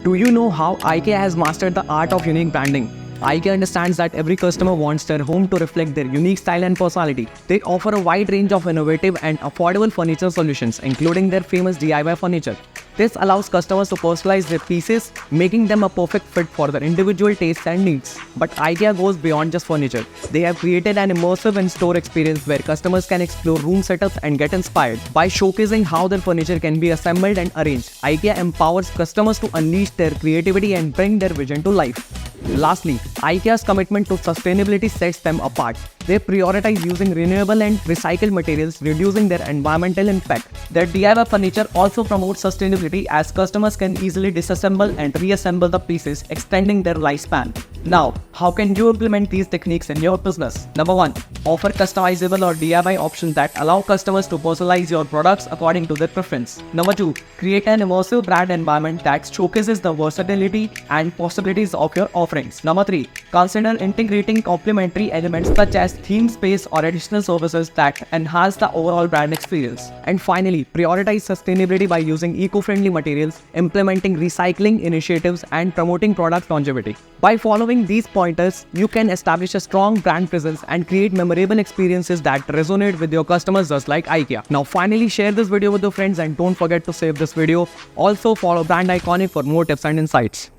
Do you know how IKEA has mastered the art of unique branding? IKEA understands that every customer wants their home to reflect their unique style and personality. They offer a wide range of innovative and affordable furniture solutions, including their famous DIY furniture. This allows customers to personalize their pieces, making them a perfect fit for their individual tastes and needs. But IKEA goes beyond just furniture. They have created an immersive in-store experience where customers can explore room setups and get inspired. By showcasing how their furniture can be assembled and arranged, IKEA empowers customers to unleash their creativity and bring their vision to life. Lastly, IKEA's commitment to sustainability sets them apart. They prioritize using renewable and recycled materials, reducing their environmental impact. Their DIY furniture also promotes sustainability as customers can easily disassemble and reassemble the pieces, extending their lifespan. Now, how can you implement these techniques in your business? Number 1. Offer customizable or DIY options that allow customers to personalize your products according to their preference. Number 2. Create an immersive brand environment that showcases the versatility and possibilities of your offerings. Number 3. Consider integrating complementary elements such as theme space or additional services that enhance the overall brand experience. And finally, prioritize sustainability by using eco-friendly materials, implementing recycling initiatives, and promoting product longevity. By following these pointers, you can establish a strong brand presence and create memorable experiences that resonate with your customers just like IKEA. Now finally, share this video with your friends and don't forget to save this video. Also follow Brand Iconic for more tips and insights.